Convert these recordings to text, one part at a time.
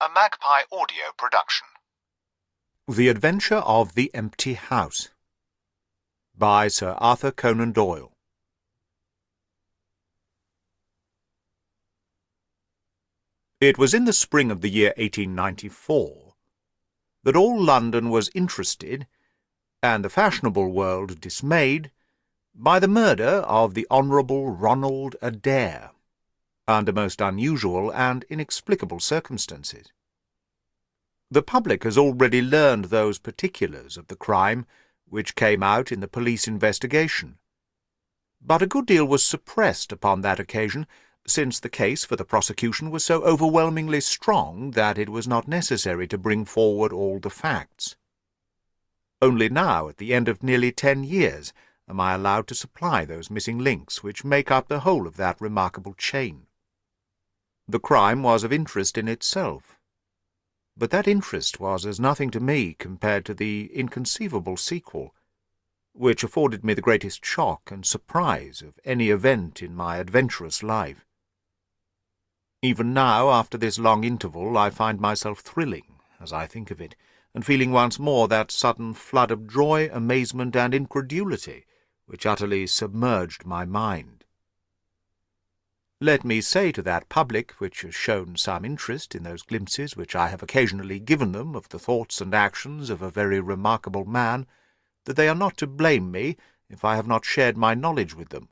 a Magpie audio production. The Adventure of the Empty House by Sir Arthur Conan Doyle. It was in the spring of the year 1894 that all London was interested, and the fashionable world dismayed, by the murder of the Honorable Ronald Adair, under most unusual and inexplicable circumstances. The public has already learned those particulars of the crime which came out in the police investigation, but a good deal was suppressed upon that occasion, since the case for the prosecution was so overwhelmingly strong that it was not necessary to bring forward all the facts. Only now, at the end of nearly 10 years, am I allowed to supply those missing links which make up the whole of that remarkable chain. The crime was of interest in itself, but that interest was as nothing to me compared to the inconceivable sequel, which afforded me the greatest shock and surprise of any event in my adventurous life. Even now, after this long interval, I find myself thrilling as I think of it, and feeling once more that sudden flood of joy, amazement, and incredulity which utterly submerged my mind. Let me say to that public which has shown some interest in those glimpses which I have occasionally given them of the thoughts and actions of a very remarkable man, that they are not to blame me if I have not shared my knowledge with them,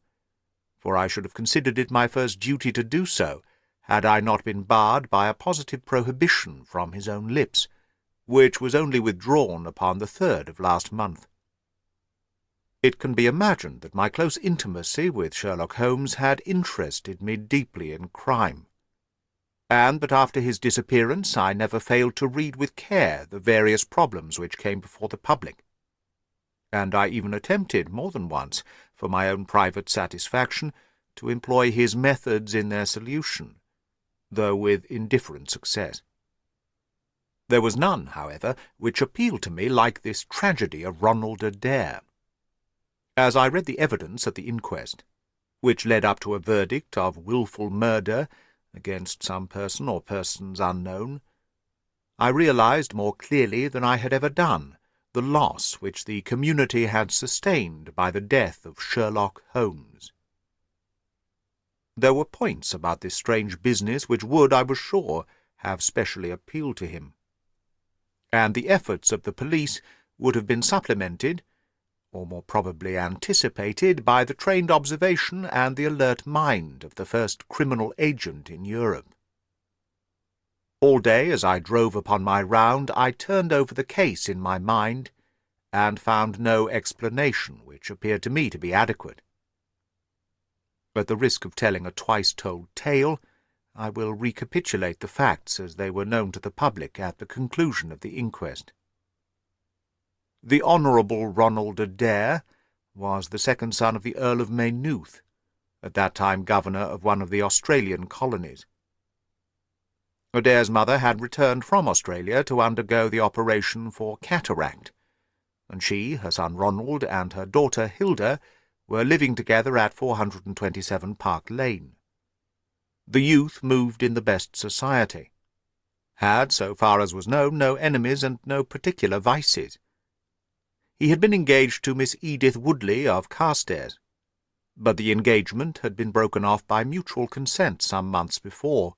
for I should have considered it my first duty to do so, had I not been barred by a positive prohibition from his own lips, which was only withdrawn upon the 3rd of last month. It can be imagined that my close intimacy with Sherlock Holmes had interested me deeply in crime, and that after his disappearance I never failed to read with care the various problems which came before the public, and I even attempted more than once, for my own private satisfaction, to employ his methods in their solution, though with indifferent success. There was none, however, which appealed to me like this tragedy of Ronald Adair. As I read the evidence at the inquest, which led up to a verdict of wilful murder against some person or persons unknown, I realized more clearly than I had ever done the loss which the community had sustained by the death of Sherlock Holmes. There were points about this strange business which would, I was sure, have specially appealed to him, and the efforts of the police would have been supplemented, or more probably anticipated, by the trained observation and the alert mind of the first criminal agent in Europe. All day, as I drove upon my round, I turned over the case in my mind, and found no explanation which appeared to me to be adequate. At the risk of telling a twice-told tale, I will recapitulate the facts as they were known to the public at the conclusion of the inquest. The Honorable Ronald Adair was the second son of the Earl of Maynooth, at that time governor of one of the Australian colonies. Adair's mother had returned from Australia to undergo the operation for cataract, and she, her son Ronald, and her daughter Hilda were living together at 427 Park Lane. The youth moved in the best society, had, so far as was known, no enemies and no particular vices. He had been engaged to Miss Edith Woodley of Carstairs, but the engagement had been broken off by mutual consent some months before,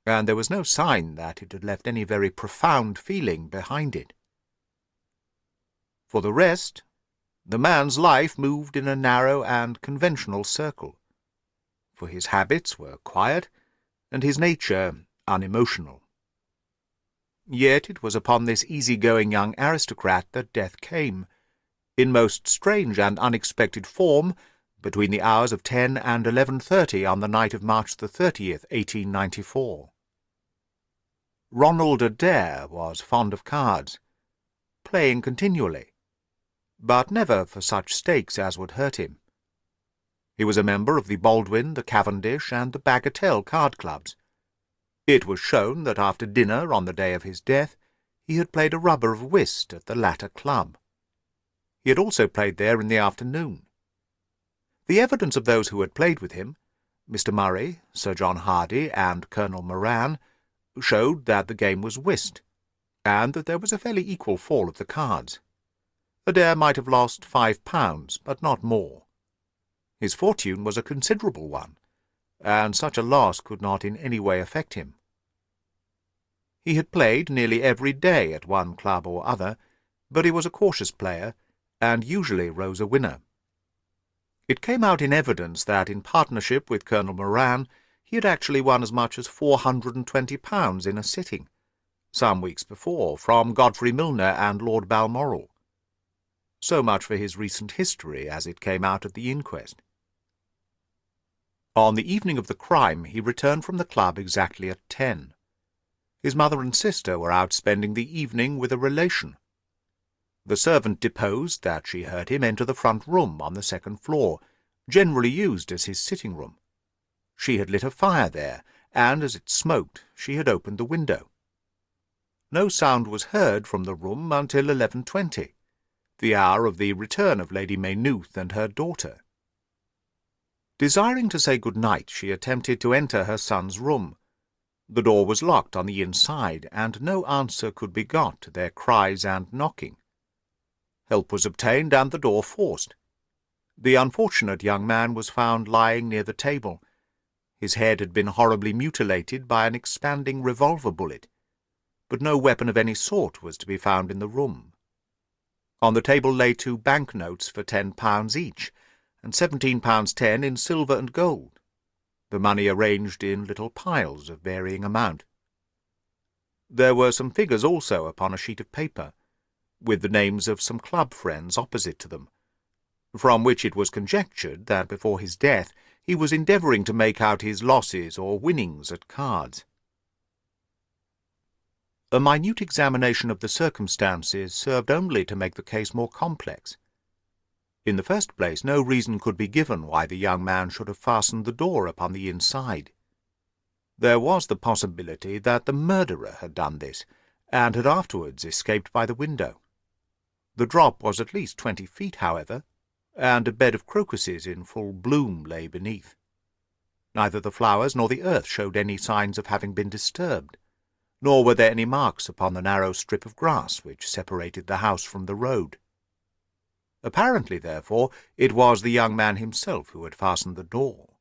and there was no sign that it had left any very profound feeling behind it. For the rest, the man's life moved in a narrow and conventional circle, for his habits were quiet and his nature unemotional. Yet it was upon this easy-going young aristocrat that death came, in most strange and unexpected form, between the hours of 10 and 11:30 on the night of March the 30th, 1894. Ronald Adair was fond of cards, playing continually, but never for such stakes as would hurt him. He was a member of the Baldwin, the Cavendish, and the Bagatelle card clubs. It was shown that after dinner on the day of his death he had played a rubber of whist at the latter club. He had also played there in the afternoon. The evidence of those who had played with him, Mr. Murray, Sir John Hardy, and Colonel Moran, showed that the game was whist, and that there was a fairly equal fall of the cards. Adair might have lost £5, but not more. His fortune was a considerable one, and such a loss could not in any way affect him. He had played nearly every day at one club or other, but he was a cautious player, and usually rose a winner. It came out in evidence that in partnership with Colonel Moran he had actually won as much as £420 in a sitting, some weeks before, from Godfrey Milner and Lord Balmoral. So much for his recent history as it came out at the inquest. On the evening of the crime he returned from the club exactly at 10. His mother and sister were out spending the evening with a relation. The servant deposed that she heard him enter the front room on the second floor, generally used as his sitting room. She had lit a fire there, and as it smoked she had opened the window. No sound was heard from the room until 11:20, the hour of the return of Lady Maynooth and her daughter. Desiring to say good night, she attempted to enter her son's room. The door was locked on the inside, and no answer could be got to their cries and knocking. Help was obtained and the door forced. The unfortunate young man was found lying near the table. His head had been horribly mutilated by an expanding revolver bullet, but no weapon of any sort was to be found in the room. On the table lay 2 banknotes for £10 each, and £17.10 in silver and gold, the money arranged in little piles of varying amount. There were some figures also upon a sheet of paper, with the names of some club friends opposite to them, from which it was conjectured that before his death he was endeavouring to make out his losses or winnings at cards. A minute examination of the circumstances served only to make the case more complex. In the first place, no reason could be given why the young man should have fastened the door upon the inside. There was the possibility that the murderer had done this, and had afterwards escaped by the window. The drop was at least 20 feet, however, and a bed of crocuses in full bloom lay beneath. Neither the flowers nor the earth showed any signs of having been disturbed, nor were there any marks upon the narrow strip of grass which separated the house from the road. Apparently, therefore, it was the young man himself who had fastened the door.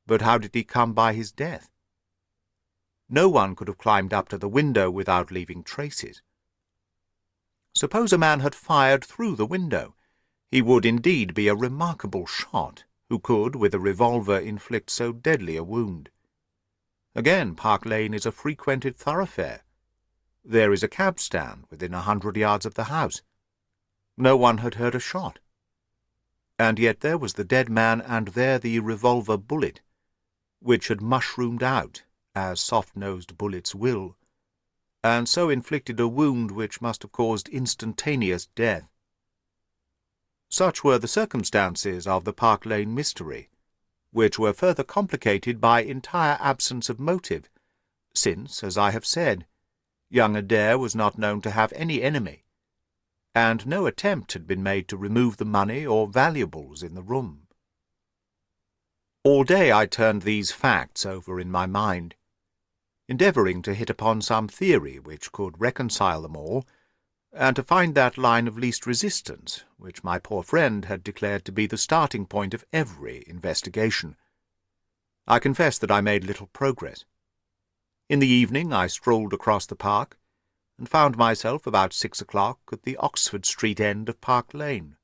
But how did he come by his death? No one could have climbed up to the window without leaving traces. Suppose a man had fired through the window, he would indeed be a remarkable shot who could, with a revolver, inflict so deadly a wound. Again, Park Lane is a frequented thoroughfare. There is a cab-stand within 100 yards of the house. No one had heard a shot. And yet there was the dead man, and there the revolver bullet, which had mushroomed out, as soft-nosed bullets will, and so inflicted a wound which must have caused instantaneous death. Such were the circumstances of the Park Lane mystery, which were further complicated by entire absence of motive, since, as I have said, young Adair was not known to have any enemy, and no attempt had been made to remove the money or valuables in the room. All day I turned these facts over in my mind, endeavouring to hit upon some theory which could reconcile them all, and to find that line of least resistance which my poor friend had declared to be the starting point of every investigation. I confess that I made little progress. In the evening I strolled across the park, and found myself about 6 o'clock at the Oxford Street end of Park Lane.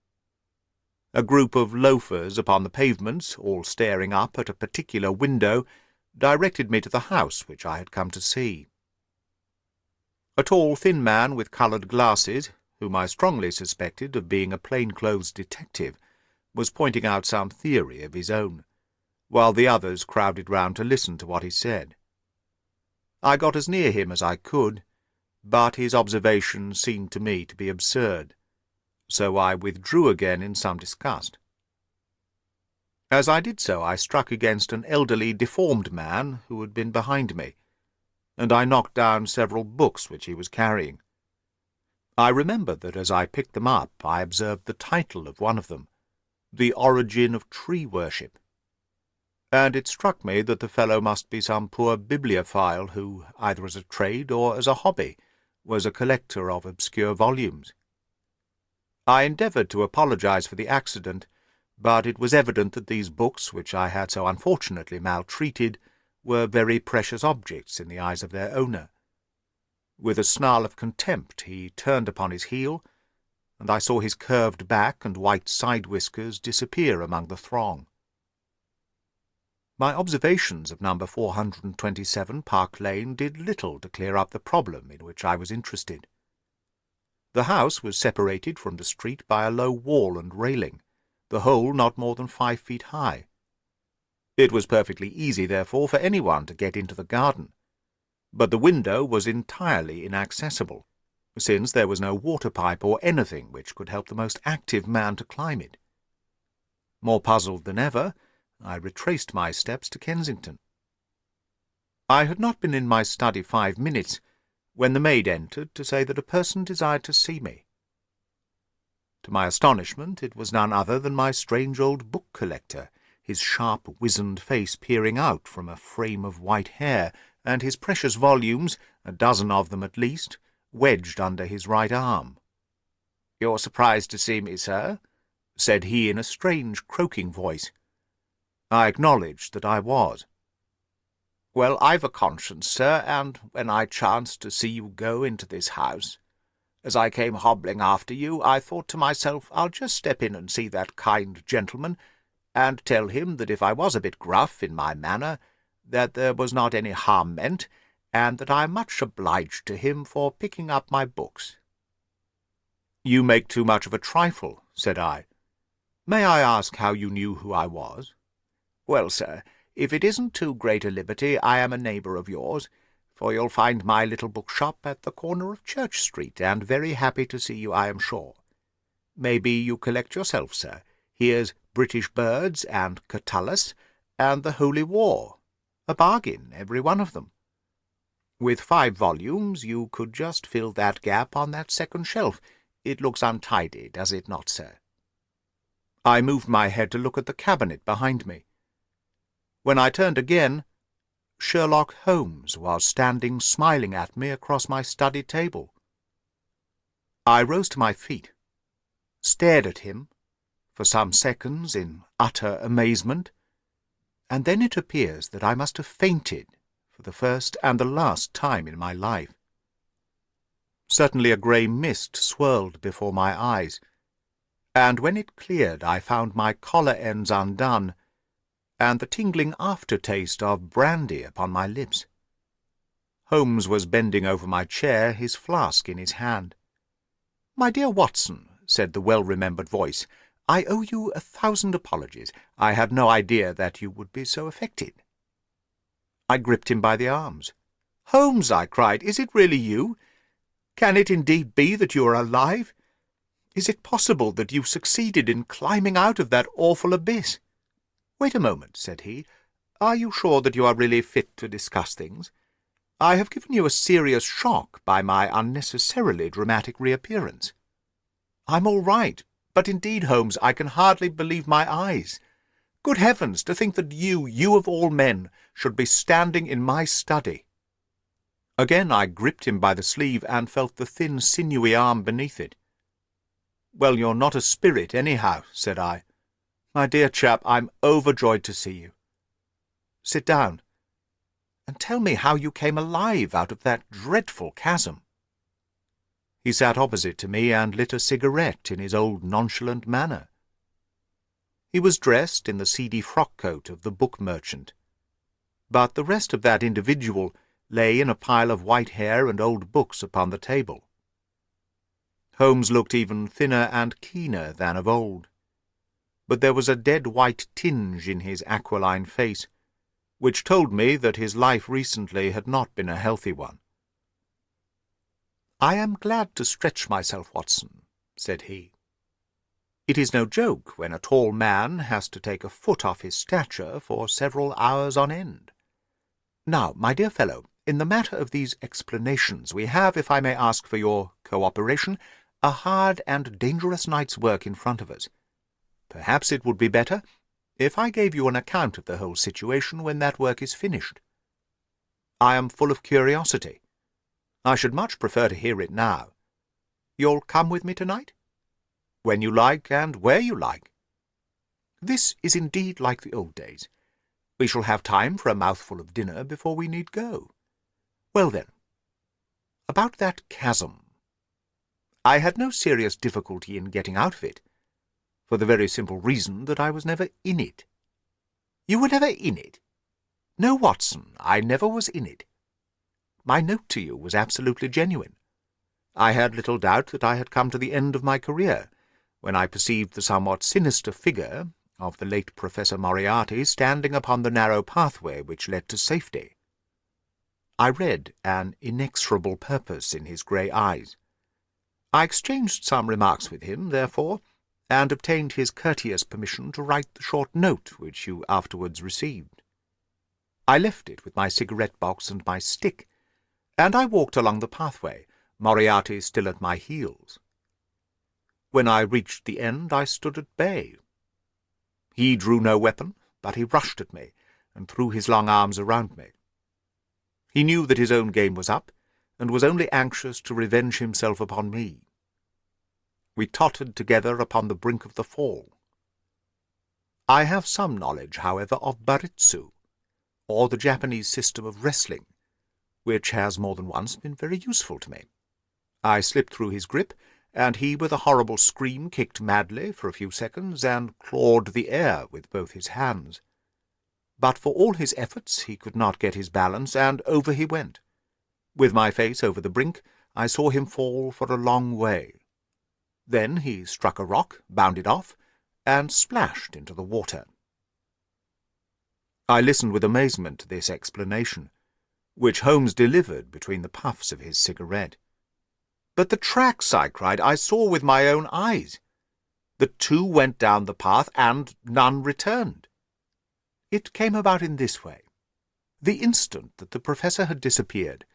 A group of loafers upon the pavements, all staring up at a particular window, directed me to the house which I had come to see. A tall, thin man with coloured glasses, whom I strongly suspected of being a plain-clothes detective, was pointing out some theory of his own, while the others crowded round to listen to what he said. I got as near him as I could, but his observations seemed to me to be absurd, so I withdrew again in some disgust. As I did so, I struck against an elderly, deformed man who had been behind me, and I knocked down several books which he was carrying. I remember that as I picked them up I observed the title of one of them, The Origin of Tree Worship. and it struck me that the fellow must be some poor bibliophile who, either as a trade or as a hobby, was a collector of obscure volumes. I endeavoured to apologize for the accident, but it was evident that these books, which I had so unfortunately maltreated, were very precious objects in the eyes of their owner. With a snarl of contempt he turned upon his heel, and I saw his curved back and white side-whiskers disappear among the throng. My observations of number 427 Park Lane did little to clear up the problem in which I was interested. The house was separated from the street by a low wall and railing, the whole not more than 5 feet high. It was perfectly easy, therefore, for anyone to get into the garden, but the window was entirely inaccessible, since there was no water-pipe or anything which could help the most active man to climb it. More puzzled than ever, I retraced my steps to Kensington. I had not been in my study 5 minutes when the maid entered to say that a person desired to see me. To my astonishment, it was none other than my strange old book collector, his sharp, wizened face peering out from a frame of white hair, and his precious volumes, a dozen of them at least, wedged under his right arm. "You're surprised to see me, sir?" said he in a strange, croaking voice. I acknowledged that I was. "Well, I've a conscience, sir, and when I chanced to see you go into this house, as I came hobbling after you, I thought to myself, I'll just step in and see that kind gentleman, and tell him that if I was a bit gruff in my manner, that there was not any harm meant, and that I am much obliged to him for picking up my books." "You make too much of a trifle," said I. "May I ask how you knew who I was?" "Well, sir, if it isn't too great a liberty, I am a neighbour of yours, for you'll find my little bookshop at the corner of Church Street, and very happy to see you, I am sure. Maybe you collect yourself, sir. Here's British Birds and Catullus, and the Holy War. A bargain, every one of them. With 5 volumes, you could just fill that gap on that second shelf. It looks untidy, does it not, sir?" I moved my head to look at the cabinet behind me. When I turned again, Sherlock Holmes was standing smiling at me across my study table. I rose to my feet, stared at him for some seconds in utter amazement, and then it appears that I must have fainted for the first and the last time in my life. Certainly a grey mist swirled before my eyes, and when it cleared I found my collar ends undone, and the tingling aftertaste of brandy upon my lips. Holmes was bending over my chair, his flask in his hand. "My dear Watson," said the well-remembered voice, "I owe you 1,000 apologies. I had no idea that you would be so affected." I gripped him by the arms. "Holmes," I cried, "is it really you? Can it indeed be that you are alive? Is it possible that you succeeded in climbing out of that awful abyss?" "Wait a moment," said he. "Are you sure that you are really fit to discuss things? I have given you a serious shock by my unnecessarily dramatic reappearance." "I'm all right, but indeed, Holmes, I can hardly believe my eyes. Good heavens, to think that you of all men, should be standing in my study." Again I gripped him by the sleeve and felt the thin, sinewy arm beneath it. "Well, you're not a spirit, anyhow," said I. "My dear chap, I'm overjoyed to see you. Sit down, and tell me how you came alive out of that dreadful chasm." He sat opposite to me and lit a cigarette in his old nonchalant manner. He was dressed in the seedy frock-coat of the book merchant, but the rest of that individual lay in a pile of white hair and old books upon the table. Holmes looked even thinner and keener than of old, but there was a dead white tinge in his aquiline face, which told me that his life recently had not been a healthy one. "I am glad to stretch myself, Watson," said he. "It is no joke when a tall man has to take a foot off his stature for several hours on end. Now, my dear fellow, in the matter of these explanations we have, if I may ask for your cooperation, a hard and dangerous night's work in front of us. Perhaps it would be better if I gave you an account of the whole situation when that work is finished? I am full of curiosity. I should much prefer to hear it now. You'll come with me tonight? When you like and where you like. This is indeed like the old days. We shall have time for a mouthful of dinner before we need go. Well then, about that chasm. I had no serious difficulty in getting out of it, for the very simple reason that I was never in it. You were never in it? No, Watson, I never was in it. My note to you was absolutely genuine. I had little doubt that I had come to the end of my career, when I perceived the somewhat sinister figure of the late Professor Moriarty standing upon the narrow pathway which led to safety. I read an inexorable purpose in his grey eyes. I exchanged some remarks with him, therefore, and obtained his courteous permission to write the short note which you afterwards received. I left it with my cigarette-box and my stick, and I walked along the pathway, Moriarty still at my heels. When I reached the end, I stood at bay. He drew no weapon, but he rushed at me, and threw his long arms around me. He knew that his own game was up, and was only anxious to revenge himself upon me. We tottered together upon the brink of the fall. I have some knowledge, however, of baritsu, or the Japanese system of wrestling, which has more than once been very useful to me. I slipped through his grip, and he with a horrible scream kicked madly for a few seconds and clawed the air with both his hands. But for all his efforts he could not get his balance, and over he went. With my face over the brink, I saw him fall for a long way. Then he struck a rock, bounded off, and splashed into the water. I listened with amazement to this explanation, which Holmes delivered between the puffs of his cigarette. "But the tracks," I cried, "I saw with my own eyes. The two went down the path, and none returned." It came about in this way. The instant that the Professor had disappeared,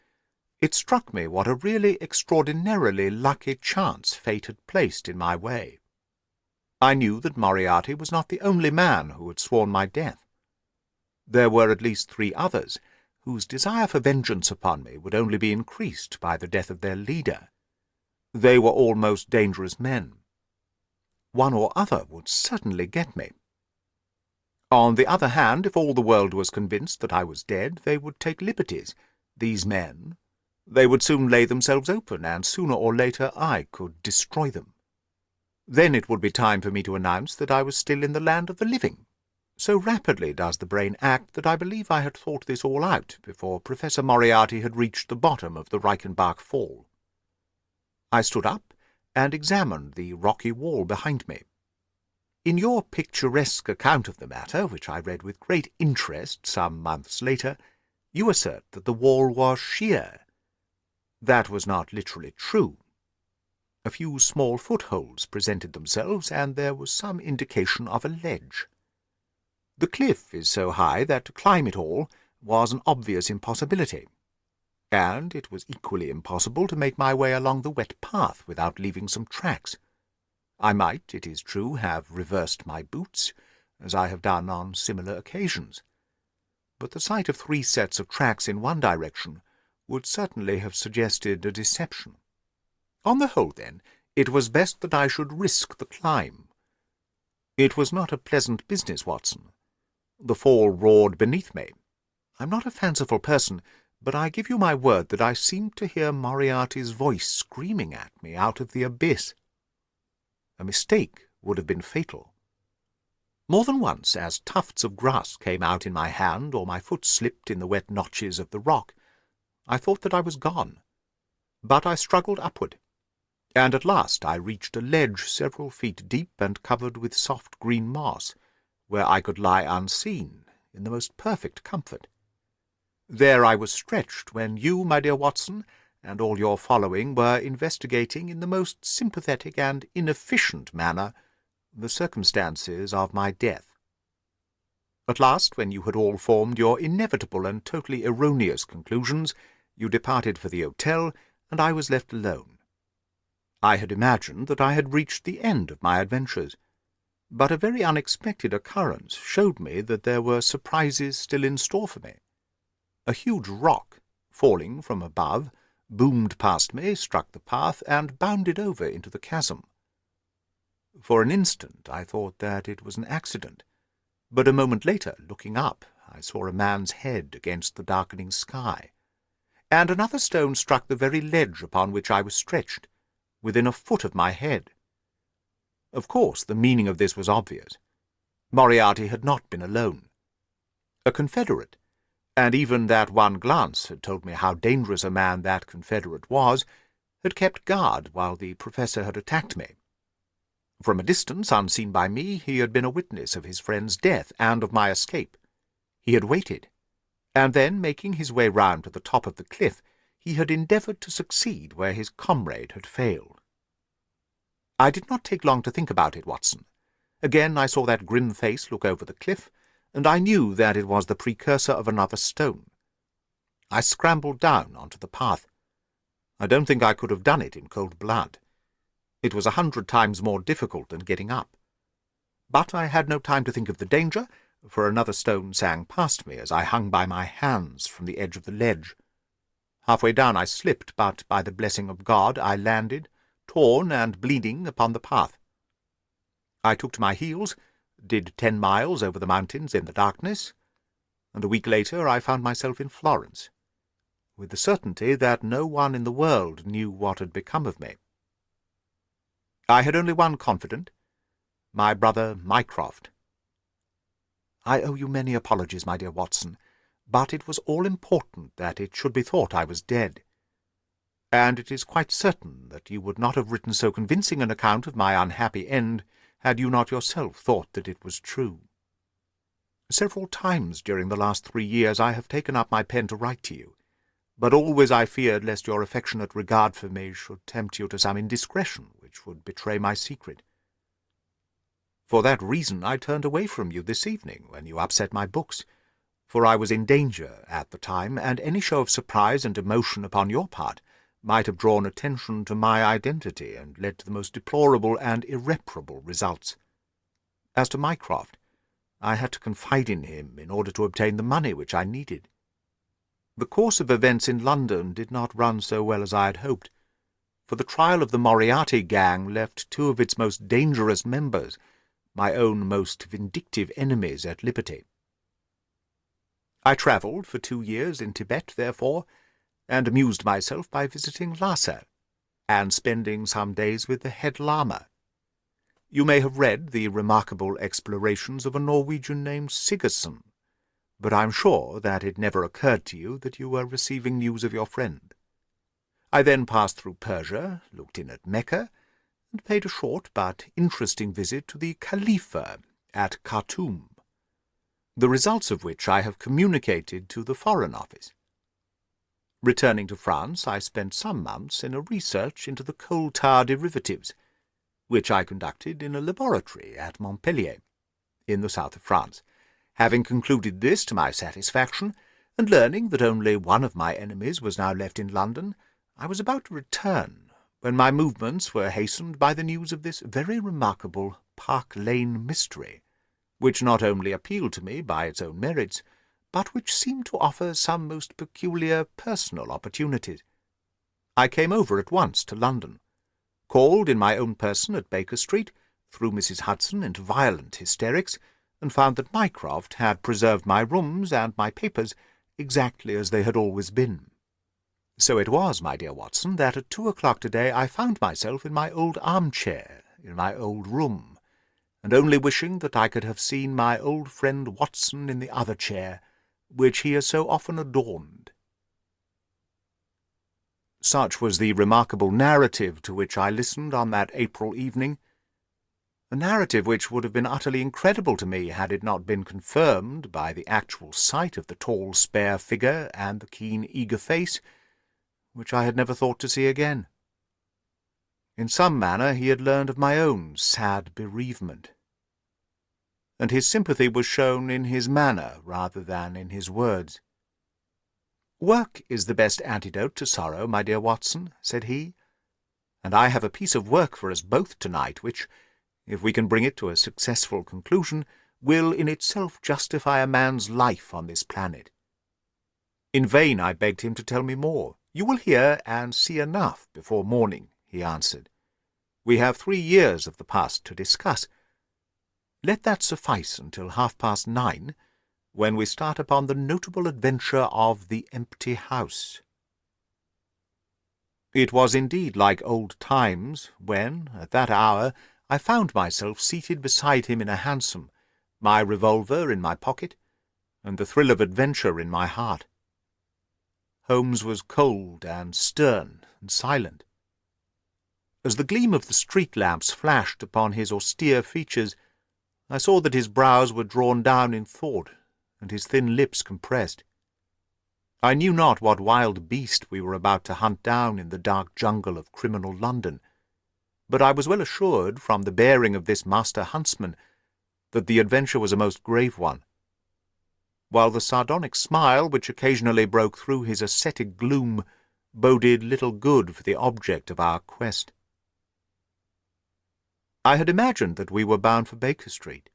it struck me what a really extraordinarily lucky chance fate had placed in my way. I knew that Moriarty was not the only man who had sworn my death. There were at least 3 others, whose desire for vengeance upon me would only be increased by the death of their leader. They were all most dangerous men. One or other would certainly get me. On the other hand, if all the world was convinced that I was dead, they would take liberties. These men, they would soon lay themselves open, and sooner or later I could destroy them. Then it would be time for me to announce that I was still in the land of the living. So rapidly does the brain act that I believe I had thought this all out before Professor Moriarty had reached the bottom of the Reichenbach Fall. I stood up and examined the rocky wall behind me. In your picturesque account of the matter, which I read with great interest some months later, you assert that the wall was sheer. That was not literally true. A few small footholds presented themselves, and there was some indication of a ledge. The cliff is so high that to climb it all was an obvious impossibility, and it was equally impossible to make my way along the wet path without leaving some tracks. I might, it is true, have reversed my boots, as I have done on similar occasions, but the sight of 3 sets of tracks in one direction would certainly have suggested a deception. On the whole, then, it was best that I should risk the climb. It was not a pleasant business, Watson. The fall roared beneath me. I'm not a fanciful person, but I give you my word that I seemed to hear Moriarty's voice screaming at me out of the abyss. A mistake would have been fatal. More than once, as tufts of grass came out in my hand or my foot slipped in the wet notches of the rock, I thought that I was gone. But I struggled upward, and at last I reached a ledge several feet deep and covered with soft green moss, where I could lie unseen, in the most perfect comfort. There I was stretched when you, my dear Watson, and all your following were investigating in the most sympathetic and inefficient manner the circumstances of my death. At last, when you had all formed your inevitable and totally erroneous conclusions, you departed for the hotel, and I was left alone. I had imagined that I had reached the end of my adventures. but a very unexpected occurrence showed me that there were surprises still in store for me. A huge rock, falling from above, boomed past me, struck the path, and bounded over into the chasm. For an instant I thought that it was an accident, but a moment later, looking up, I saw a man's head against the darkening sky, and another stone struck the very ledge upon which I was stretched, within a foot of my head. Of course, the meaning of this was obvious. Moriarty had not been alone. A confederate, and even that one glance had told me how dangerous a man that confederate was, had kept guard while the professor had attacked me. From a distance, unseen by me, he had been a witness of his friend's death and of my escape. He had waited, and then, making his way round to the top of the cliff, he had endeavoured to succeed where his comrade had failed. I did not take long to think about it, Watson. Again I saw that grim face look over the cliff, and I knew that it was the precursor of another stone. I scrambled down onto the path. I don't think I could have done it in cold blood. It was 100 times more difficult than getting up. But I had no time to think of the danger, for another stone sang past me as I hung by my hands from the edge of the ledge. Halfway down I slipped, but by the blessing of God I landed, torn and bleeding, upon the path. I took to my heels, did 10 miles over the mountains in the darkness, and a week later I found myself in Florence, with the certainty that no one in the world knew what had become of me. I had only one confidant, my brother Mycroft. I owe you many apologies, my dear Watson, but it was all important that it should be thought I was dead, and it is quite certain that you would not have written so convincing an account of my unhappy end had you not yourself thought that it was true. Several times during the last 3 years I have taken up my pen to write to you, but always I feared lest your affectionate regard for me should tempt you to some indiscretion which would betray my secret. For that reason I turned away from you this evening when you upset my books, for I was in danger at the time, and any show of surprise and emotion upon your part might have drawn attention to my identity and led to the most deplorable and irreparable results. As to Mycroft, I had to confide in him in order to obtain the money which I needed. The course of events in London did not run so well as I had hoped, for the trial of the Moriarty gang left 2 of its most dangerous members, my own most vindictive enemies, at liberty. I travelled for 2 years in Tibet, therefore, and amused myself by visiting Lhasa, and spending some days with the head Lama. You may have read the remarkable explorations of a Norwegian named Sigerson, but I am sure that it never occurred to you that you were receiving news of your friend. I then passed through Persia, looked in at Mecca, and paid a short but interesting visit to the Khalifa at Khartoum, the results of which I have communicated to the Foreign Office. Returning to France, I spent some months in a research into the coal tar derivatives, which I conducted in a laboratory at Montpellier, in the south of France. Having concluded this to my satisfaction, and learning that only one of my enemies was now left in London, I was about to return, when my movements were hastened by the news of this very remarkable Park Lane mystery, which not only appealed to me by its own merits, but which seemed to offer some most peculiar personal opportunities. I came over at once to London, called in my own person at Baker Street, threw Mrs. Hudson into violent hysterics, and found that Mycroft had preserved my rooms and my papers exactly as they had always been. So it was, my dear Watson, that at 2 o'clock today I found myself in my old armchair, in my old room, and only wishing that I could have seen my old friend Watson in the other chair, which he has so often adorned. Such was the remarkable narrative to which I listened on that April evening, a narrative which would have been utterly incredible to me had it not been confirmed by the actual sight of the tall, spare figure and the keen, eager face, which I had never thought to see again. In some manner he had learned of my own sad bereavement, and his sympathy was shown in his manner rather than in his words. "Work is the best antidote to sorrow, my dear Watson," said he, "and I have a piece of work for us both to-night, which, if we can bring it to a successful conclusion, will in itself justify a man's life on this planet. In vain I begged him to tell me more. You will hear and see enough before morning, he answered. We have 3 years of the past to discuss. Let that suffice until 9:30, when we start upon the notable adventure of the empty house. It was indeed like old times when, at that hour, I found myself seated beside him in a hansom, my revolver in my pocket, and the thrill of adventure in my heart. Holmes was cold and stern and silent. As the gleam of the street lamps flashed upon his austere features, I saw that his brows were drawn down in thought, and his thin lips compressed. I knew not what wild beast we were about to hunt down in the dark jungle of criminal London, but I was well assured, from the bearing of this master huntsman, that the adventure was a most grave one, while the sardonic smile which occasionally broke through his ascetic gloom boded little good for the object of our quest. I had imagined that we were bound for Baker Street,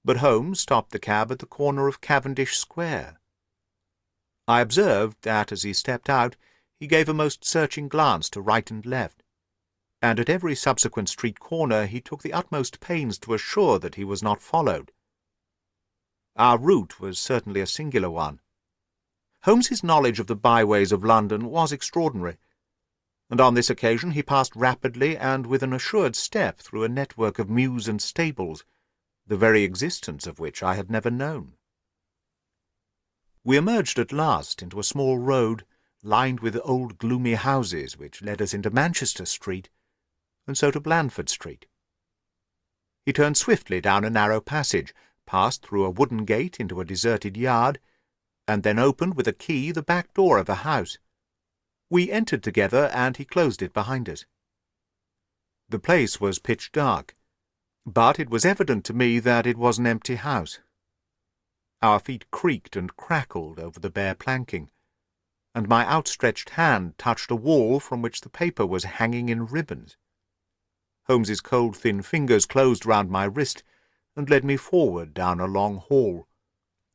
but Holmes stopped the cab at the corner of Cavendish Square. I observed that, as he stepped out, he gave a most searching glance to right and left, and at every subsequent street corner he took the utmost pains to assure that he was not followed. Our route was certainly a singular one. Holmes's knowledge of the byways of London was extraordinary, and on this occasion he passed rapidly and with an assured step through a network of mews and stables, the very existence of which I had never known. We emerged at last into a small road lined with old gloomy houses which led us into Manchester Street, and so to Blandford Street. He turned swiftly down a narrow passage, passed through a wooden gate into a deserted yard, and then opened with a key the back door of a house. We entered together, and he closed it behind us. The place was pitch dark, but it was evident to me that it was an empty house. Our feet creaked and crackled over the bare planking, and my outstretched hand touched a wall from which the paper was hanging in ribbons. Holmes's cold, thin fingers closed round my wrist and led me forward down a long hall,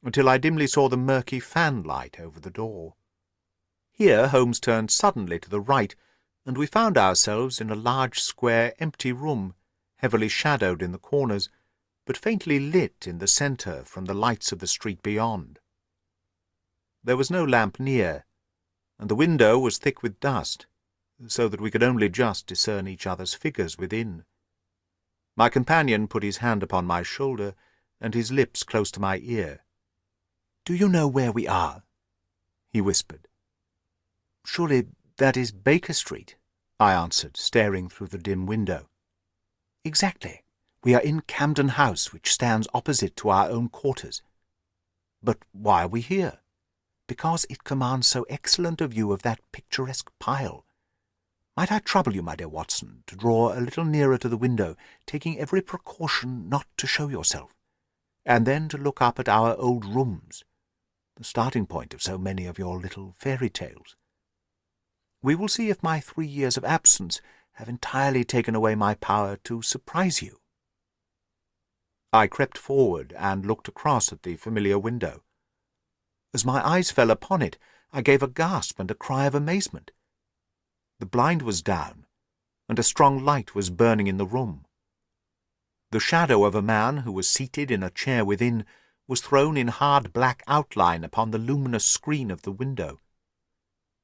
until I dimly saw the murky fanlight over the door. Here Holmes turned suddenly to the right, and we found ourselves in a large, square, empty room, heavily shadowed in the corners, but faintly lit in the centre from the lights of the street beyond. There was no lamp near, and the window was thick with dust, so that we could only just discern each other's figures within. My companion put his hand upon my shoulder, and his lips close to my ear. "Do you know where we are?" he whispered. "Surely that is Baker Street," I answered, staring through the dim window. "Exactly. We are in Camden House, which stands opposite to our own quarters. But why are we here? Because it commands so excellent a view of that picturesque pile. Might I trouble you, my dear Watson, to draw a little nearer to the window, taking every precaution not to show yourself, and then to look up at our old rooms, the starting point of so many of your little fairy tales. We will see if my 3 years of absence have entirely taken away my power to surprise you." I crept forward and looked across at the familiar window. As my eyes fell upon it, I gave a gasp and a cry of amazement. The blind was down, and a strong light was burning in the room. The shadow of a man who was seated in a chair within was thrown in hard black outline upon the luminous screen of the window.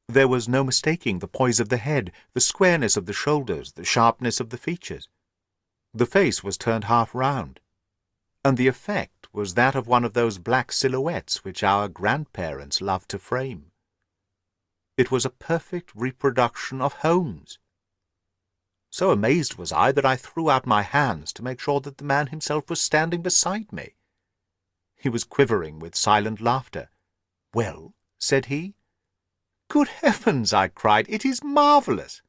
There was no mistaking the poise of the head, the squareness of the shoulders, the sharpness of the features. The face was turned half round, and the effect was that of one of those black silhouettes which our grandparents loved to frame. It was a perfect reproduction of Holmes. So amazed was I that I threw out my hands to make sure that the man himself was standing beside me. He was quivering with silent laughter. "Well?" said he. "Good heavens!" I cried, "it is marvellous!"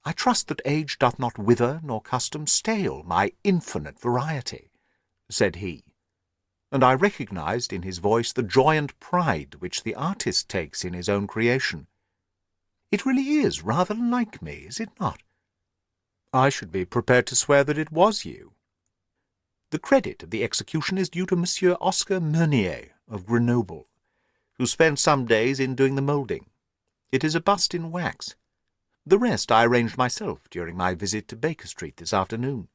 "I trust that age doth not wither nor custom stale my infinite variety," said he, and I recognized in his voice the joy and pride which the artist takes in his own creation. "It really is rather like me, is it not?" I should be prepared to swear that it was you. The credit of the execution is due to Monsieur Oscar Meunier of Grenoble, who spent some days in doing the moulding. It is a bust in wax. The rest I arranged myself during my visit to Baker Street this afternoon.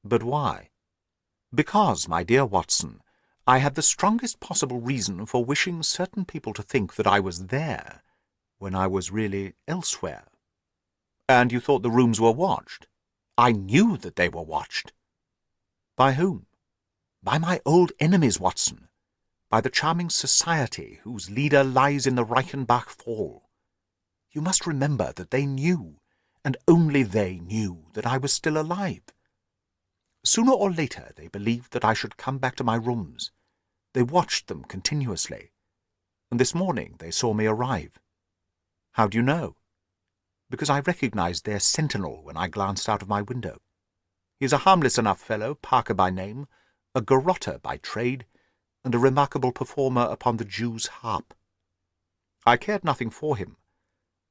But why? Because, my dear Watson, I had the strongest possible reason for wishing certain people to think that I was there, when I was really elsewhere. And you thought the rooms were watched? I knew that they were watched. By whom? By my old enemies, Watson. By the charming society whose leader lies in the Reichenbach Fall. You must remember that they knew, and only they knew, that I was still alive. Sooner or later they believed that I should come back to my rooms. They watched them continuously, and this morning they saw me arrive. How do you know? Because I recognized their sentinel when I glanced out of my window. He is a harmless enough fellow, Parker by name, a garrotter by trade, and a remarkable performer upon the Jew's harp. I cared nothing for him,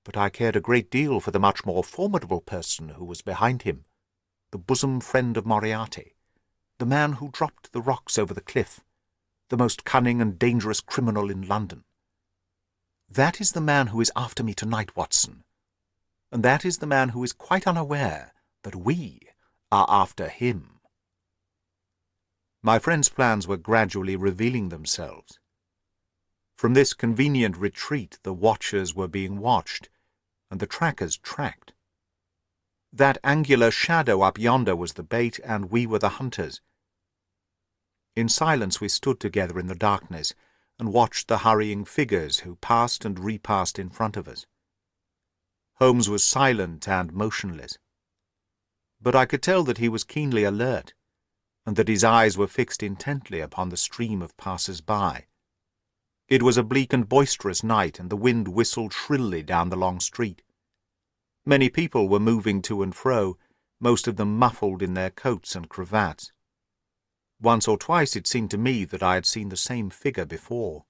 but I cared a great deal for the much more formidable person who was behind him, the bosom friend of Moriarty, the man who dropped the rocks over the cliff, the most cunning and dangerous criminal in London. That is the man who is after me tonight, Watson, and that is the man who is quite unaware that we are after him. My friend's plans were gradually revealing themselves. From this convenient retreat the watchers were being watched, and the trackers tracked. That angular shadow up yonder was the bait, and we were the hunters. In silence we stood together in the darkness, and watched the hurrying figures who passed and repassed in front of us. Holmes was silent and motionless, but I could tell that he was keenly alert, and that his eyes were fixed intently upon the stream of passers-by. It was a bleak and boisterous night, and the wind whistled shrilly down the long street. Many people were moving to and fro, most of them muffled in their coats and cravats. Once or twice it seemed to me that I had seen the same figure before,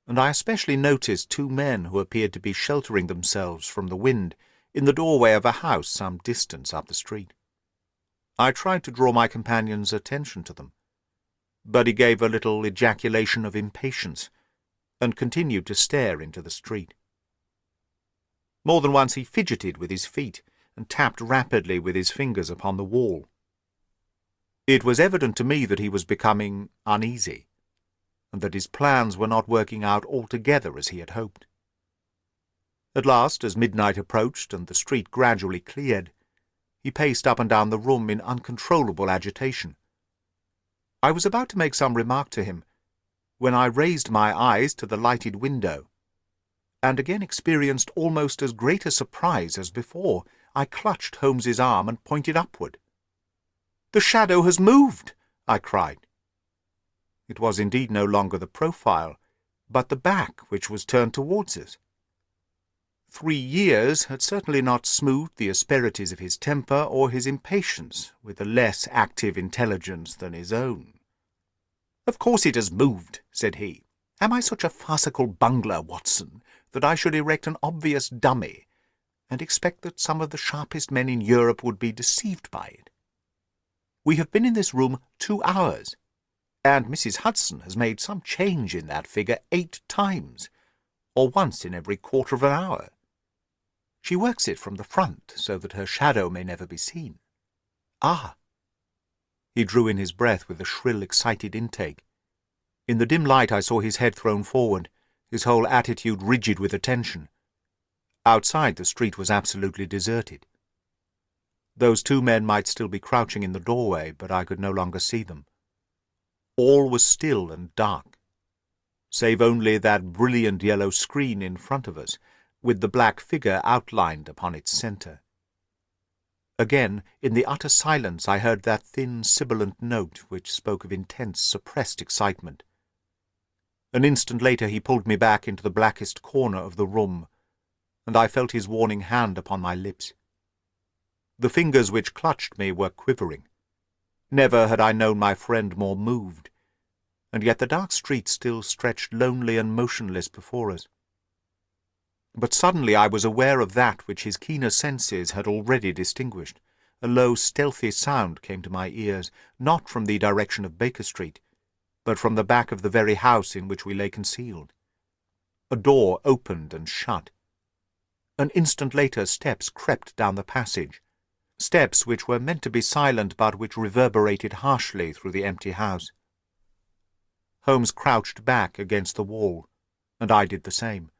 and I especially noticed two men who appeared to be sheltering themselves from the wind in the doorway of a house some distance up the street. I tried to draw my companion's attention to them, but he gave a little ejaculation of impatience, and continued to stare into the street. More than once he fidgeted with his feet, and tapped rapidly with his fingers upon the wall. It was evident to me that he was becoming uneasy, and that his plans were not working out altogether as he had hoped. At last, as midnight approached and the street gradually cleared, he paced up and down the room in uncontrollable agitation. I was about to make some remark to him, when I raised my eyes to the lighted window, and again experienced almost as great a surprise as before. I clutched Holmes's arm and pointed upward. "The shadow has moved!" I cried. It was indeed no longer the profile, but the back which was turned towards us. 3 years had certainly not smoothed the asperities of his temper or his impatience with a less active intelligence than his own. "Of course it has moved," said he. "Am I such a farcical bungler, Watson, that I should erect an obvious dummy, and expect that some of the sharpest men in Europe would be deceived by it? We have been in this room 2 hours, and Mrs. Hudson has made some change in that figure 8 times, or once in every quarter of an hour. She works it from the front, so that her shadow may never be seen. Ah!" He drew in his breath with a shrill, excited intake. In the dim light I saw his head thrown forward, his whole attitude rigid with attention. Outside the street was absolutely deserted. Those 2 men might still be crouching in the doorway, but I could no longer see them. All was still and dark, save only that brilliant yellow screen in front of us, with the black figure outlined upon its centre. Again, in the utter silence, I heard that thin, sibilant note which spoke of intense, suppressed excitement. An instant later he pulled me back into the blackest corner of the room, and I felt his warning hand upon my lips. The fingers which clutched me were quivering. Never had I known my friend more moved, and yet the dark street still stretched lonely and motionless before us. But suddenly I was aware of that which his keener senses had already distinguished. A low, stealthy sound came to my ears, not from the direction of Baker Street, but from the back of the very house in which we lay concealed. A door opened and shut. An instant later steps crept down the passage, steps which were meant to be silent but which reverberated harshly through the empty house. Holmes crouched back against the wall, and I did the same,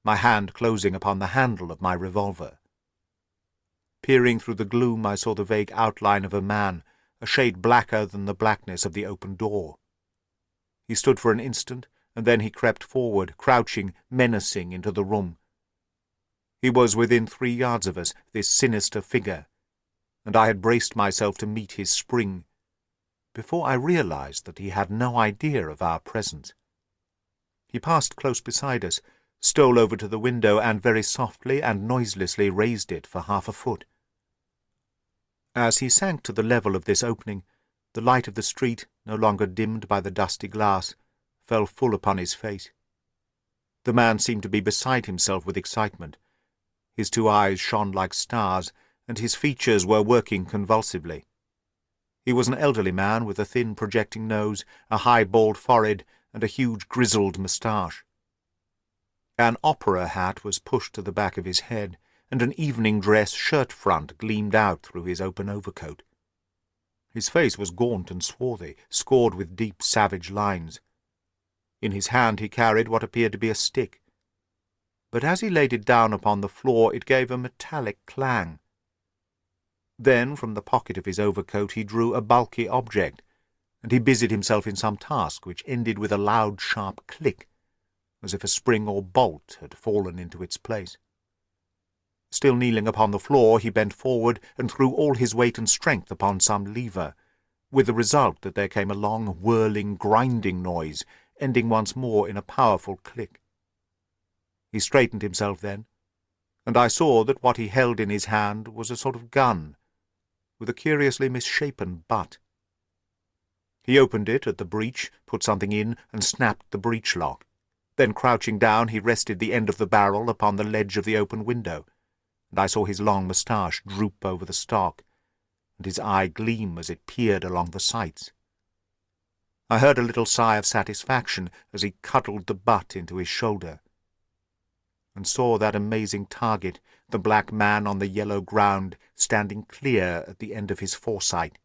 my hand closing upon the handle of my revolver. Peering through the gloom, I saw the vague outline of a man, a shade blacker than the blackness of the open door. He stood for an instant, and then he crept forward, crouching, menacing, into the room. He was within 3 yards of us, this sinister figure, and I had braced myself to meet his spring, before I realized that he had no idea of our presence. He passed close beside us, stole over to the window, and very softly and noiselessly raised it for 1/2 foot. As he sank to the level of this opening, the light of the street, no longer dimmed by the dusty glass, fell full upon his face. The man seemed to be beside himself with excitement. His 2 eyes shone like stars, and his features were working convulsively. He was an elderly man with a thin projecting nose, a high bald forehead, and a huge grizzled moustache. An opera hat was pushed to the back of his head, and an evening dress shirt-front gleamed out through his open overcoat. His face was gaunt and swarthy, scored with deep, savage lines. In his hand he carried what appeared to be a stick, but as he laid it down upon the floor it gave a metallic clang. Then from the pocket of his overcoat he drew a bulky object, and he busied himself in some task which ended with a loud, sharp click, as if a spring or bolt had fallen into its place. Still kneeling upon the floor, he bent forward and threw all his weight and strength upon some lever, with the result that there came a long, whirling, grinding noise, ending once more in a powerful click. He straightened himself then, and I saw that what he held in his hand was a sort of gun, with a curiously misshapen butt. He opened it at the breech, put something in, and snapped the breech lock. Then, crouching down, he rested the end of the barrel upon the ledge of the open window, and I saw his long moustache droop over the stock, and his eye gleam as it peered along the sights. I heard a little sigh of satisfaction as he cuddled the butt into his shoulder, and saw that amazing target, the black man on the yellow ground, standing clear at the end of his foresight.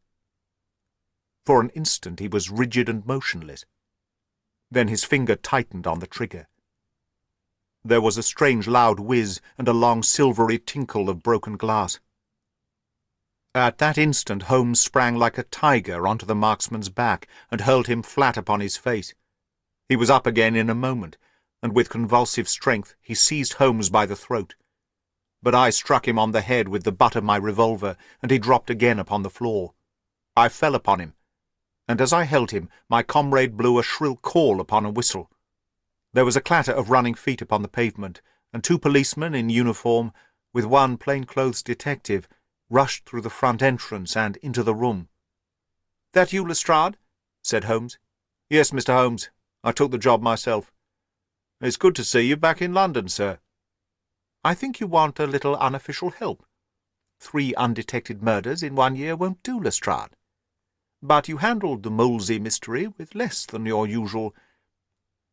For an instant he was rigid and motionless. Then his finger tightened on the trigger. There was a strange loud whiz and a long silvery tinkle of broken glass. At that instant Holmes sprang like a tiger onto the marksman's back and hurled him flat upon his face. He was up again in a moment, and with convulsive strength he seized Holmes by the throat. But I struck him on the head with the butt of my revolver, and he dropped again upon the floor. I fell upon him, and as I held him, my comrade blew a shrill call upon a whistle. There was a clatter of running feet upon the pavement, and 2 policemen in uniform, with 1 plain-clothes detective, rushed through the front entrance and into the room. "That you, Lestrade?" said Holmes. "Yes, Mr. Holmes. I took the job myself." "It's good to see you back in London, sir." "I think you want a little unofficial help. 3 undetected murders in 1 year won't do, Lestrade. But you handled the Molesey mystery with less than your usual—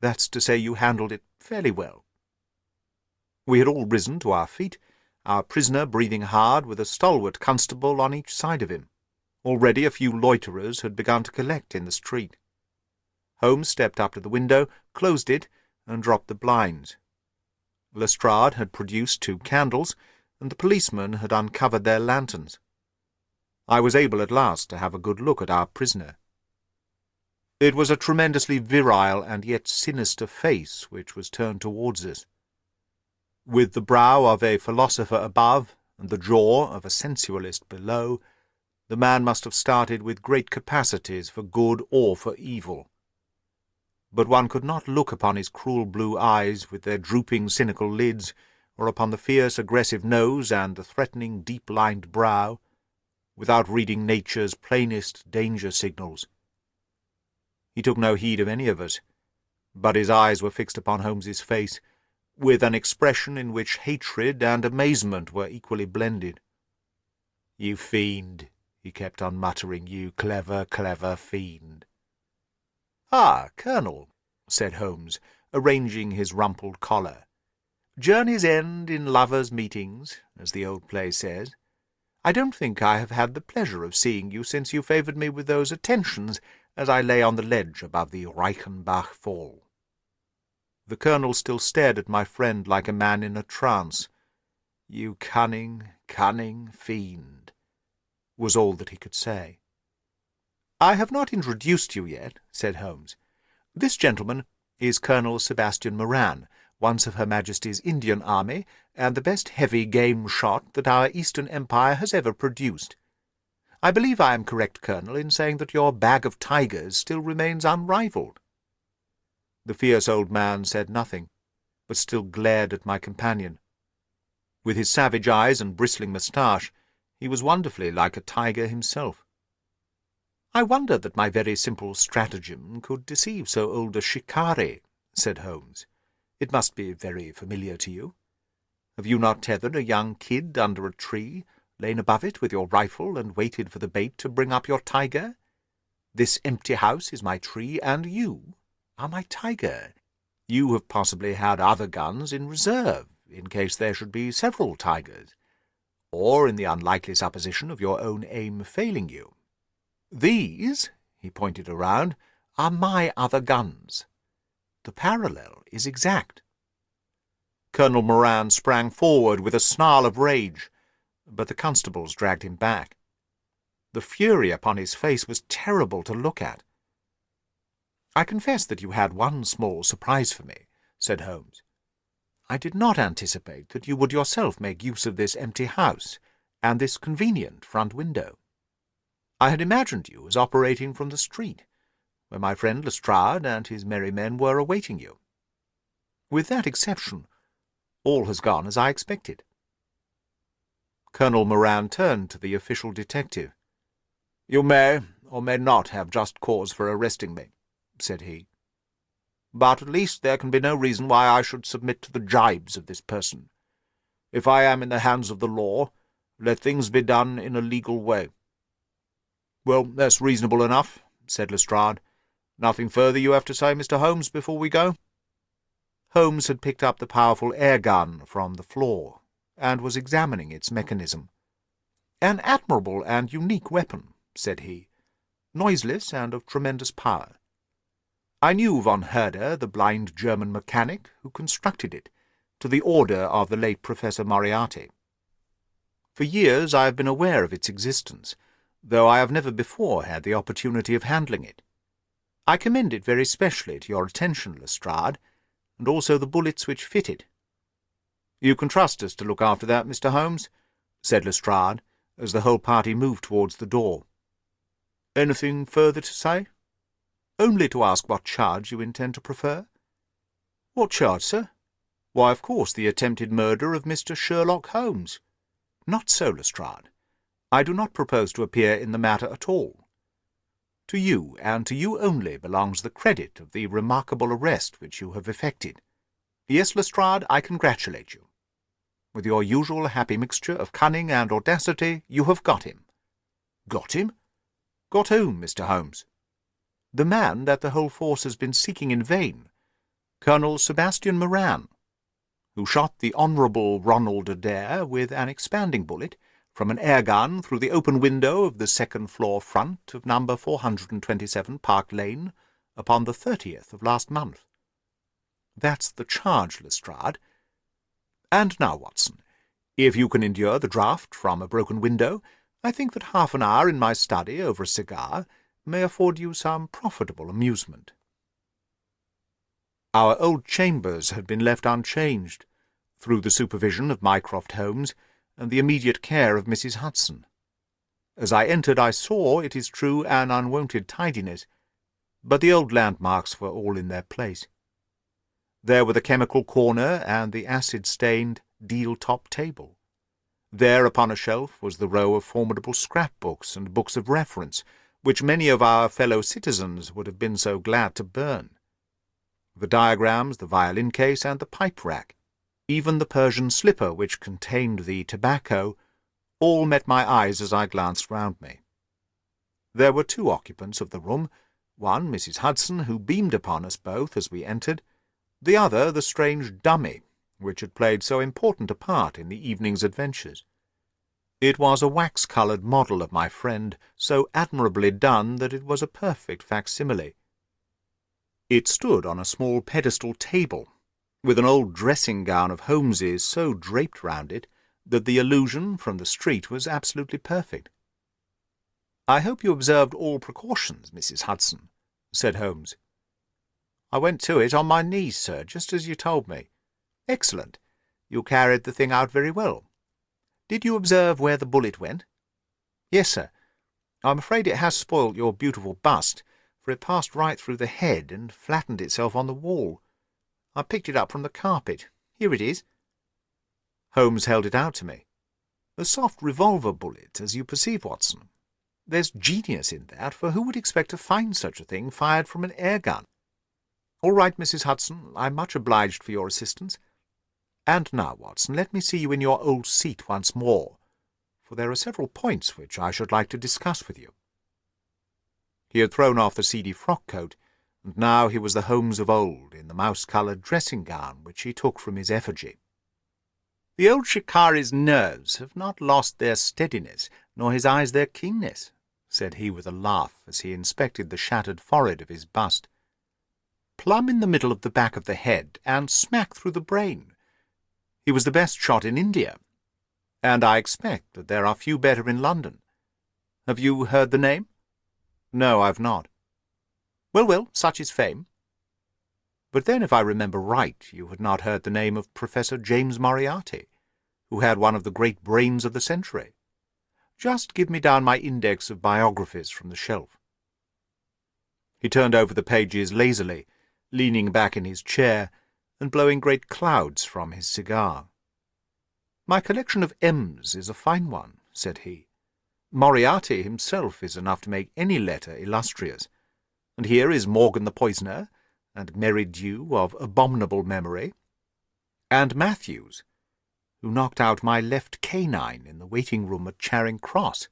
that's to say, you handled it fairly well." We had all risen to our feet, our prisoner breathing hard, with a stalwart constable on each side of him. Already a few loiterers had begun to collect in the street. Holmes stepped up to the window, closed it, and dropped the blinds. Lestrade had produced 2 candles, and the policemen had uncovered their lanterns. I was able at last to have a good look at our prisoner. It was a tremendously virile and yet sinister face which was turned towards us. With the brow of a philosopher above and the jaw of a sensualist below, the man must have started with great capacities for good or for evil. But one could not look upon his cruel blue eyes with their drooping cynical lids, or upon the fierce aggressive nose and the threatening deep-lined brow, without reading nature's plainest danger signals. He took no heed of any of us, but his eyes were fixed upon Holmes's face, with an expression in which hatred and amazement were equally blended. "You fiend," he kept on muttering, "you clever, clever fiend." "Ah, Colonel," said Holmes, arranging his rumpled collar. "Journeys end in lovers' meetings, as the old play says. I don't think I have had the pleasure of seeing you since you favoured me with those attentions as I lay on the ledge above the Reichenbach Fall." The Colonel still stared at my friend like a man in a trance. "You cunning, cunning fiend," was all that he could say. "I have not introduced you yet," said Holmes. "This gentleman is Colonel Sebastian Moran, once of Her Majesty's Indian Army, and the best heavy game shot that our Eastern Empire has ever produced. I believe I am correct, Colonel, in saying that your bag of tigers still remains unrivalled." The fierce old man said nothing, but still glared at my companion. With his savage eyes and bristling moustache, he was wonderfully like a tiger himself. "I wonder that my very simple stratagem could deceive so old a shikari," said Holmes. "It must be very familiar to you. Have you not tethered a young kid under a tree, lain above it with your rifle, and waited for the bait to bring up your tiger? This empty house is my tree, and you are my tiger. You have possibly had other guns in reserve, in case there should be several tigers, or in the unlikely supposition of your own aim failing you. These," he pointed around, "are my other guns. The parallel is exact." Colonel Moran sprang forward with a snarl of rage, but the constables dragged him back. The fury upon his face was terrible to look at. "I confess that you had one small surprise for me," said Holmes. "I did not anticipate that you would yourself make use of this empty house and this convenient front window. I had imagined you as operating from the street, where my friend Lestrade and his merry men were awaiting you. With that exception, all has gone as I expected." Colonel Moran turned to the official detective. "You may or may not have just cause for arresting me," said he. "But at least there can be no reason why I should submit to the gibes of this person. If I am in the hands of the law, let things be done in a legal way." "Well, that's reasonable enough," said Lestrade. "Nothing further you have to say, Mr. Holmes, before we go?" Holmes had picked up the powerful airgun from the floor, and was examining its mechanism. "An admirable and unique weapon," said he, "noiseless and of tremendous power. I knew von Herder, the blind German mechanic, who constructed it, to the order of the late Professor Moriarty. For years I have been aware of its existence, though I have never before had the opportunity of handling it. I commend it very specially to your attention, Lestrade, and also the bullets which fit it." "You can trust us to look after that, Mr. Holmes," said Lestrade, as the whole party moved towards the door. "Anything further to say?" "Only to ask what charge you intend to prefer." "What charge, sir?" "Why, of course, the attempted murder of Mr. Sherlock Holmes." "Not so, Lestrade. I do not propose to appear in the matter at all. To you, and to you only, belongs the credit of the remarkable arrest which you have effected. Yes, Lestrade, I congratulate you. With your usual happy mixture of cunning and audacity, you have got him." "Got him?" "Got whom, Mr. Holmes?" "The man that the whole force has been seeking in vain, Colonel Sebastian Moran, who shot the Honorable Ronald Adair with an expanding bullet from an airgun through the open window of the second-floor front of number 427 Park Lane upon the 30th of last month. That's the charge, Lestrade. And now, Watson, if you can endure the draught from a broken window, I think that half an hour in my study over a cigar may afford you some profitable amusement." Our old chambers had been left unchanged, through the supervision of Mycroft Holmes and the immediate care of Mrs. Hudson. As I entered I saw, it is true, an unwonted tidiness, but the old landmarks were all in their place. There were the chemical corner and the acid-stained deal-top table. There upon a shelf was the row of formidable scrap-books and books of reference, which many of our fellow citizens would have been so glad to burn. The diagrams, the violin-case, and the pipe-rack, even the Persian slipper which contained the tobacco, all met my eyes as I glanced round me. There were two occupants of the room, one Mrs. Hudson, who beamed upon us both as we entered, the other the strange dummy, which had played so important a part in the evening's adventures. It was a wax-coloured model of my friend, so admirably done that it was a perfect facsimile. It stood on a small pedestal table, with an old dressing-gown of Holmes's so draped round it that the illusion from the street was absolutely perfect. "I hope you observed all precautions, Mrs. Hudson," said Holmes. "I went to it on my knees, sir, just as you told me." "Excellent. You carried the thing out very well. Did you observe where the bullet went?" "Yes, sir. I'm afraid it has spoilt your beautiful bust, for it passed right through the head and flattened itself on the wall. I picked it up from the carpet. Here it is." Holmes held it out to me. "A soft revolver bullet, as you perceive, Watson. There's genius in that, for who would expect to find such a thing fired from an airgun? All right, Mrs. Hudson, I'm much obliged for your assistance. And now, Watson, let me see you in your old seat once more, for there are several points which I should like to discuss with you." He had thrown off the seedy frock-coat, and now he was the Holmes of old, in the mouse-coloured dressing-gown which he took from his effigy. "The old shikari's nerves have not lost their steadiness, nor his eyes their keenness," said he with a laugh, as he inspected the shattered forehead of his bust. "Plumb in the middle of the back of the head, and smack through the brain. He was the best shot in India, and I expect that there are few better in London. Have you heard the name?" "No, I've not." Well, such is fame. But then, if I remember right, you had not heard the name of Professor James Moriarty, who had one of the great brains of the century. Just give me down my index of biographies from the shelf." He turned over the pages lazily, leaning back in his chair and blowing great clouds from his cigar. "My collection of M's is a fine one," said he. "Moriarty himself is enough to make any letter illustrious. And here is Morgan the Poisoner, and Merridew of abominable memory, and Matthews, who knocked out my left canine in the waiting-room at Charing Cross.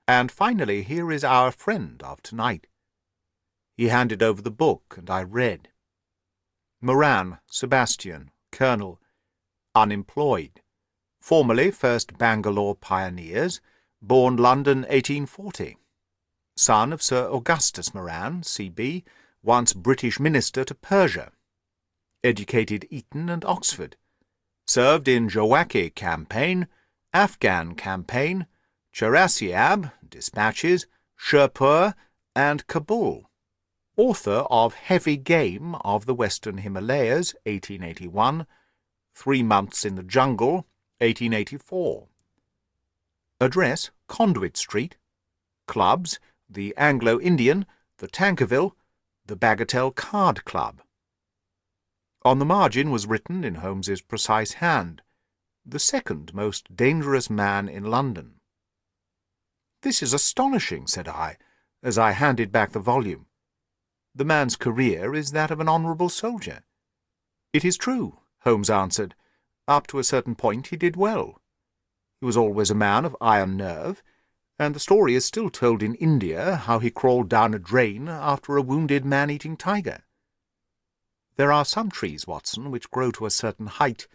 And finally, here is our friend of tonight." He handed over the book, and I read. "Moran, Sebastian, Colonel, unemployed. Formerly 1st Bangalore Pioneers, born London 1840. Son of Sir Augustus Moran, C.B., once British Minister to Persia. Educated Eton and Oxford. Served in Jawaki Campaign, Afghan Campaign, Cherasiab, Dispatches, Sherpur, and Kabul. Author of Heavy Game of the Western Himalayas, 1881, 3 Months in the Jungle, 1884. Address, Conduit Street. Clubs, the Anglo-Indian, the Tankerville, the Bagatelle Card Club." On the margin was written in Holmes's precise hand, "The second most dangerous man in London." "This is astonishing," said I, as I handed back the volume. "The man's career is that of an honourable soldier." "It is true," Holmes answered. "Up to a certain point he did well. He was always a man of iron nerve, and the story is still told in India how he crawled down a drain after a wounded man-eating tiger. There are some trees, Watson, which grow to a certain height,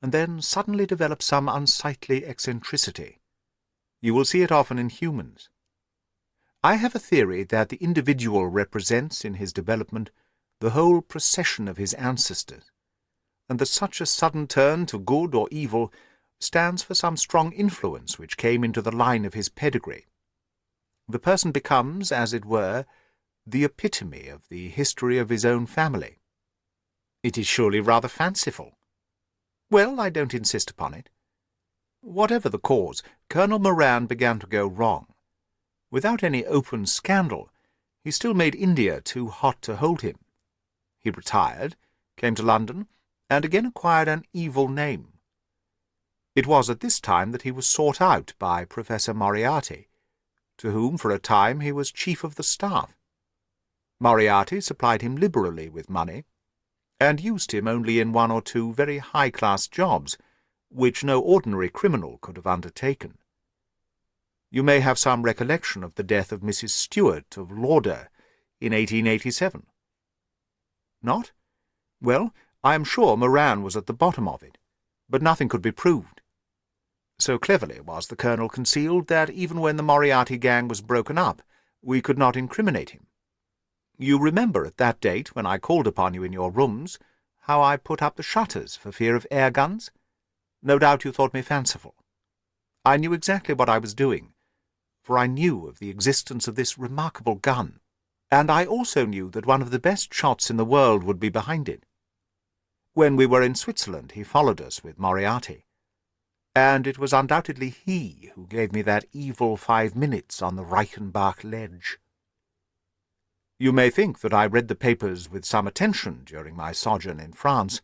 and then suddenly develop some unsightly eccentricity. You will see it often in humans. I have a theory that the individual represents in his development the whole procession of his ancestors, and that such a sudden turn to good or evil stands for some strong influence which came into the line of his pedigree. The person becomes, as it were, the epitome of the history of his own family. It is surely rather fanciful. Well, I don't insist upon it. Whatever the cause, Colonel Moran began to go wrong. Without any open scandal, he still made India too hot to hold him. He retired, came to London, and again acquired an evil name. It was at this time that he was sought out by Professor Moriarty, to whom for a time he was chief of the staff. Moriarty supplied him liberally with money, and used him only in one or two very high-class jobs, which no ordinary criminal could have undertaken. You may have some recollection of the death of Mrs. Stewart of Lauder in 1887. Not? Well, I am sure Moran was at the bottom of it, but nothing could be proved. So cleverly was the Colonel concealed that even when the Moriarty gang was broken up, we could not incriminate him. You remember at that date, when I called upon you in your rooms, how I put up the shutters for fear of air guns? No doubt you thought me fanciful. I knew exactly what I was doing, for I knew of the existence of this remarkable gun, and I also knew that one of the best shots in the world would be behind it. When we were in Switzerland, he followed us with Moriarty, and it was undoubtedly he who gave me that evil 5 minutes on the Reichenbach ledge. You may think that I read the papers with some attention during my sojourn in France,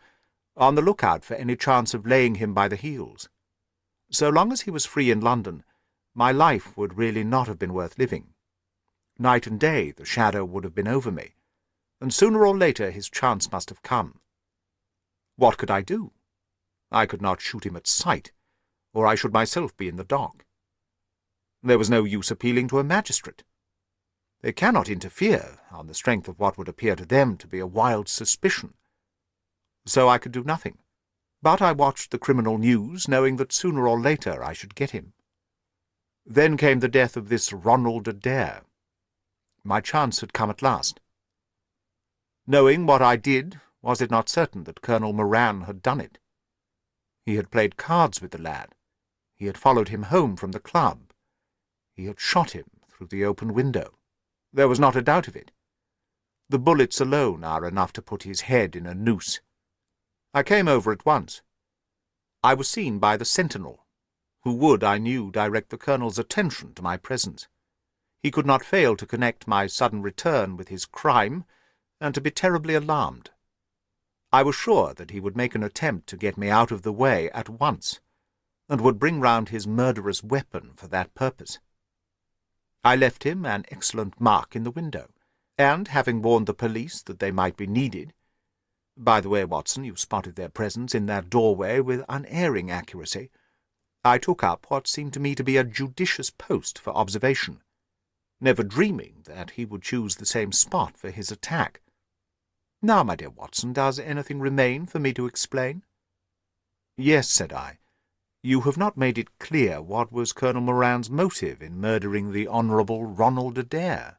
on the lookout for any chance of laying him by the heels. So long as he was free in London, my life would really not have been worth living. Night and day the shadow would have been over me, and sooner or later his chance must have come. What could I do? I could not shoot him at sight, or I should myself be in the dock. There was no use appealing to a magistrate. They cannot interfere on the strength of what would appear to them to be a wild suspicion. So I could do nothing, but I watched the criminal news, knowing that sooner or later I should get him. Then came the death of this Ronald Adair. My chance had come at last. Knowing what I did, was it not certain that Colonel Moran had done it? He had played cards with the lad. He had followed him home from the club. He had shot him through the open window. There was not a doubt of it. The bullets alone are enough to put his head in a noose. I came over at once. I was seen by the Sentinel, who would, I knew, direct the Colonel's attention to my presence. He could not fail to connect my sudden return with his crime, and to be terribly alarmed. I was sure that he would make an attempt to get me out of the way at once, and would bring round his murderous weapon for that purpose. I left him an excellent mark in the window, and, having warned the police that they might be needed— by the way, Watson, you spotted their presence in that doorway with unerring accuracy— I took up what seemed to me to be a judicious post for observation, never dreaming that he would choose the same spot for his attack. Now, my dear Watson, does anything remain for me to explain? Yes, said I. You have not made it clear what was Colonel Moran's motive in murdering the Honorable Ronald Adair.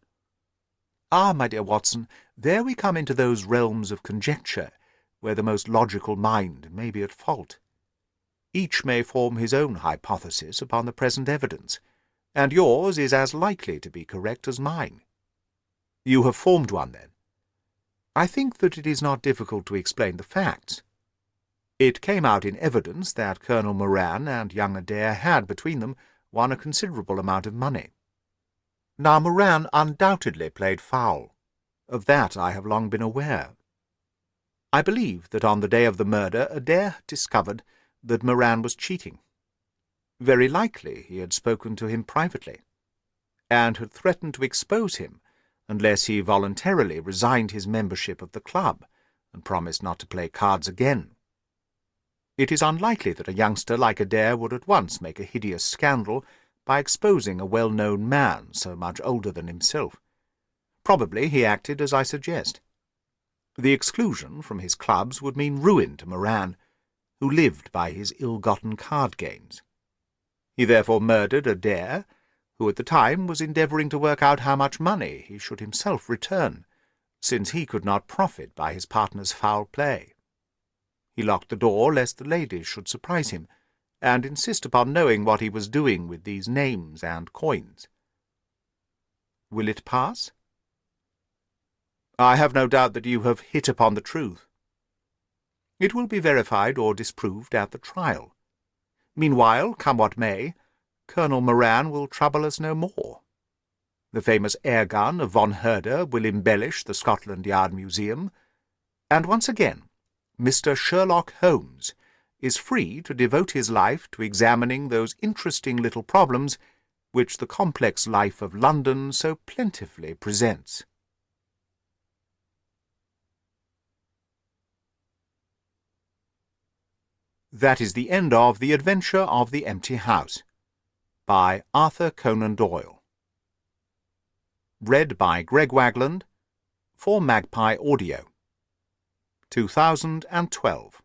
Ah, my dear Watson, there we come into those realms of conjecture where the most logical mind may be at fault. Each may form his own hypothesis upon the present evidence, and yours is as likely to be correct as mine. You have formed one, then? I think that it is not difficult to explain the facts. It came out in evidence that Colonel Moran and young Adair had, between them, won a considerable amount of money. Now, Moran undoubtedly played foul. Of that I have long been aware. I believe that on the day of the murder Adair had discovered that Moran was cheating. Very likely he had spoken to him privately, and had threatened to expose him unless he voluntarily resigned his membership of the club and promised not to play cards again. It is unlikely that a youngster like Adair would at once make a hideous scandal by exposing a well-known man so much older than himself. Probably he acted as I suggest. The exclusion from his clubs would mean ruin to Moran, who lived by his ill-gotten card gains. He therefore murdered Adair, who at the time was endeavouring to work out how much money he should himself return, since he could not profit by his partner's foul play. He locked the door lest the ladies should surprise him, and insist upon knowing what he was doing with these names and coins. Will it pass? I have no doubt that you have hit upon the truth. It will be verified or disproved at the trial. Meanwhile, come what may, Colonel Moran will trouble us no more. The famous Airgun of von Herder will embellish the Scotland Yard Museum, and once again Mr. Sherlock Holmes is free to devote his life to examining those interesting little problems which the complex life of London so plentifully presents. That is the end of The Adventure of the Empty House by Arthur Conan Doyle. Read by Greg Wagland for Magpie Audio. 2012.